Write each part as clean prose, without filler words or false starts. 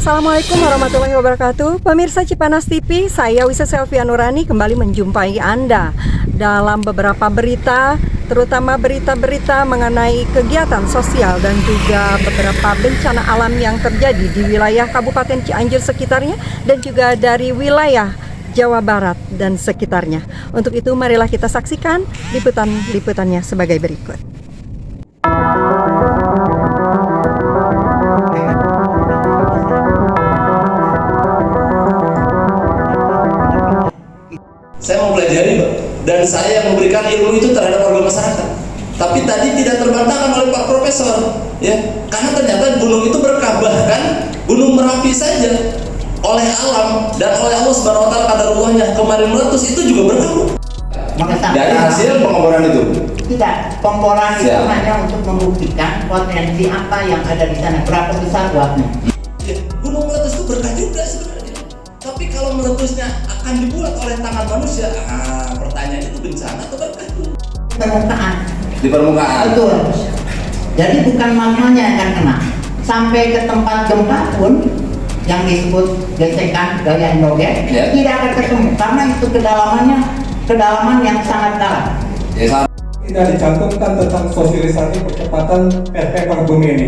Assalamualaikum warahmatullahi wabarakatuh. Pemirsa Cipanas TV, saya Wisa Selvi Nurani kembali menjumpai Anda dalam beberapa berita, terutama berita-berita mengenai kegiatan sosial dan juga beberapa bencana alam yang terjadi di wilayah Kabupaten Cianjur sekitarnya dan juga dari wilayah Jawa Barat dan sekitarnya. Untuk itu marilah kita saksikan liputan-liputannya sebagai berikut. Saya mempelajari, Pak, dan saya yang memberikan ilmu itu terhadap warga masyarakat. Tapi tadi tidak terbantahkan oleh Pak Profesor, ya, karena ternyata gunung itu berkah, bahkan Gunung Merapi saja oleh alam dan oleh Allah Subhanahu Wa Taala kadarullahnya kemarin meletus itu juga berkah. Dari hasil pengeboran itu? Tidak, pengeboran itu hanya untuk membuktikan potensi apa yang ada di sana, berapa besar buatnya. Ya, gunung meletus itu berkah juga sebenarnya. Tapi kalau meletusnya akan dibuat oleh tangan manusia, pertanyaan itu bencana atau berkah? Permukaan. Di permukaan. Betul. Jadi bukan magmanya yang akan kena. Sampai ke tempat gempa pun yang disebut gesekan gaya endogen tidak akan ketemu karena itu kedalaman yang sangat dalam. Tidak dicantumkan tentang sosialisasi percepatan paper bumi ini.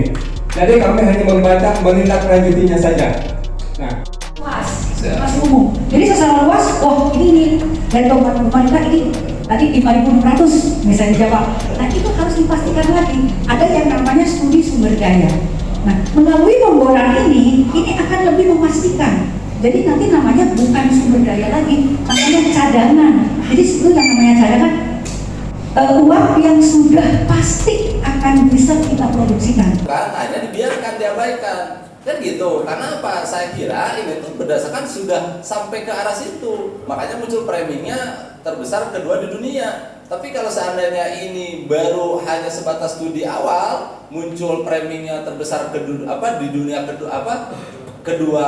Jadi kami hanya membaca menindaklanjutinya saja. Nah, luas umum. Jadi secara luas, wah ini dari pemerintah ini tadi 5.600 misalnya Jawa. Nah itu harus dipastikan lagi. Ada yang namanya studi sumber daya. Nah melalui pemboran ini akan lebih memastikan. Jadi nanti namanya bukan sumber daya lagi, namanya cadangan. Jadi itu yang namanya cadangan uang yang sudah pasti akan bisa kita produksikan. Kan hanya dibiarkan, diabaikan. Kan gitu, karena apa? Saya kira ini tuh berdasarkan sudah sampai ke arah situ, makanya muncul framingnya terbesar kedua di dunia. Tapi kalau seandainya ini baru hanya sebatas studi awal, muncul framingnya terbesar di dunia kedua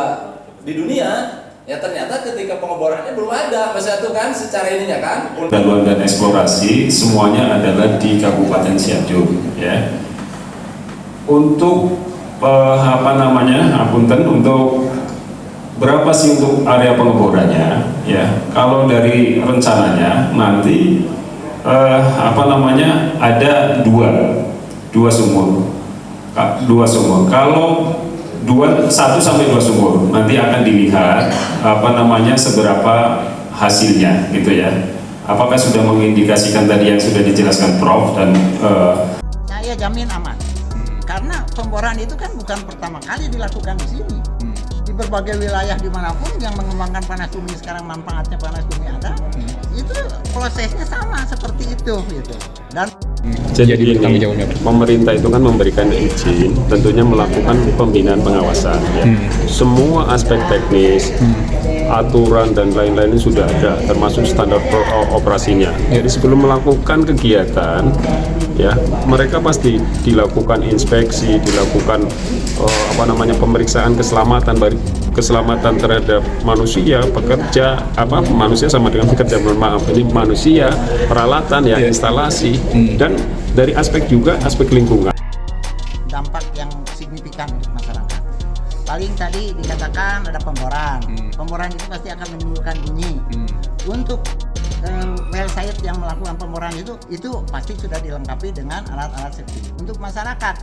di dunia, ya ternyata ketika pengeborannya belum ada, maksudnya itu kan secara ininya kan. Pendalaman dan eksplorasi semuanya adalah di Kabupaten Cianjur, ya. Untuk apunten untuk berapa sih untuk area pengeborannya, ya. Kalau dari rencananya nanti ada dua sumur. Kalau 1 sampai 2 sumur nanti akan dilihat seberapa hasilnya, gitu ya. Apakah sudah mengindikasikan tadi yang sudah dijelaskan Prof dan Saya jamin aman. Karena pemboran itu kan bukan pertama kali dilakukan di sini. Di berbagai wilayah dimanapun yang mengembangkan panas bumi sekarang manfaatnya panas bumi ada, itu prosesnya sama seperti itu, gitu. Dan jadi pemerintah itu kan memberikan izin, tentunya melakukan pembinaan pengawasan, ya. Semua aspek teknis, aturan dan lain-lain sudah ada, termasuk standar operasinya. Jadi sebelum melakukan kegiatan, ya, mereka pasti dilakukan inspeksi, dilakukan pemeriksaan keselamatan terhadap manusia, pekerja, manusia sama dengan pekerja, ini manusia, peralatan, ya, instalasi, dan dari aspek lingkungan. dampak yang signifikan untuk masyarakat. Paling tadi dikatakan ada pemboran. Pemboran itu pasti akan menimbulkan bunyi. Untuk well site yang melakukan pemboran itu pasti sudah dilengkapi dengan alat-alat safety. Untuk masyarakat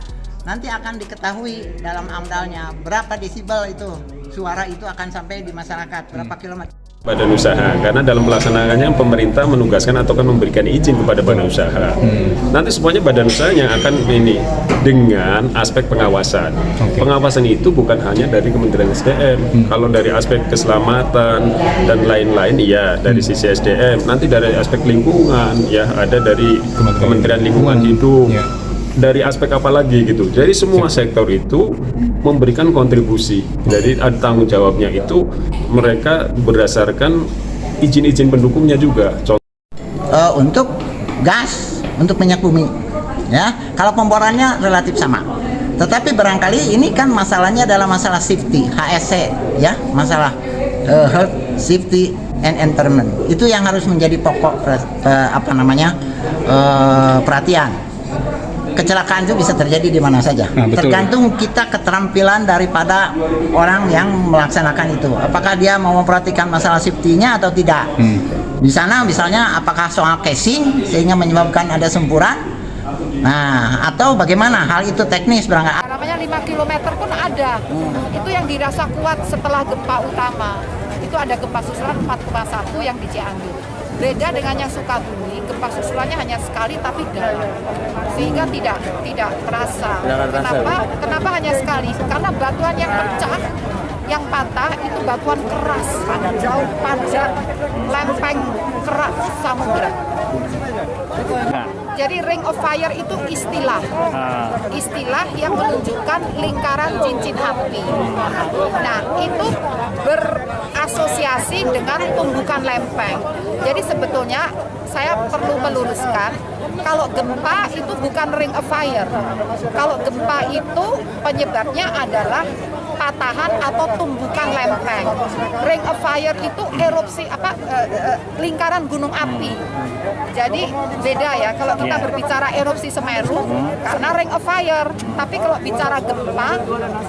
nanti akan diketahui dalam amdalnya berapa desibel itu suara itu akan sampai di masyarakat, berapa kilometer. Badan usaha, karena dalam pelaksanaannya pemerintah menugaskan atau kan memberikan izin kepada badan usaha. Nanti semuanya badan usaha yang akan ini dengan aspek pengawasan. Pengawasan itu bukan hanya dari Kementerian SDM. Kalau dari aspek keselamatan dan lain-lain, iya dari sisi SDM. Nanti dari aspek lingkungan, ya ada dari Kementerian Lingkungan Hidup. Dari aspek apa lagi gitu. Jadi semua sektor itu memberikan kontribusi. Jadi ada tanggung jawabnya itu mereka berdasarkan izin-izin pendukungnya juga. Untuk gas, untuk minyak bumi, ya. Kalau pemborannya relatif sama. Tetapi barangkali ini kan masalahnya adalah masalah safety, HSE, ya, masalah health, safety and environment. Itu yang harus menjadi pokok perhatian. kecelakaan itu bisa terjadi di mana saja. Nah, betul. Tergantung kita keterampilan daripada orang yang melaksanakan itu. Apakah dia mau memperhatikan masalah safety-nya atau tidak. Di sana misalnya apakah soal casing sehingga menyebabkan ada sempuran. Nah, atau bagaimana hal itu teknis berangkat. Namanya 5 km pun ada. Itu yang dirasa kuat setelah gempa utama. Itu ada gempa susulan 4,1 yang di Cianjur. Beda dengan yang Sukabumi, gempa susulannya hanya sekali tapi dalam, sehingga tidak terasa. Kenapa hanya sekali? Karena batuan yang pecah, yang patah itu batuan keras, jauh panjang, lempeng keras samudra. Jadi ring of fire itu istilah yang menunjukkan lingkaran cincin api. Nah, itu berasosiasi dengan tumbukan lempeng. Jadi sebetulnya saya perlu meluruskan, kalau gempa itu bukan ring of fire. Kalau gempa itu penyebabnya adalah patahan atau tumbukan lempeng. Ring of fire itu erupsi lingkaran gunung api. Jadi beda ya kalau kita berbicara erupsi Semeru karena ring of fire, tapi kalau bicara gempa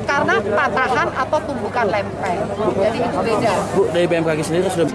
karena patahan atau tumbukan lempeng. Jadi itu beda. Bu, dari BMKG sendiri sudah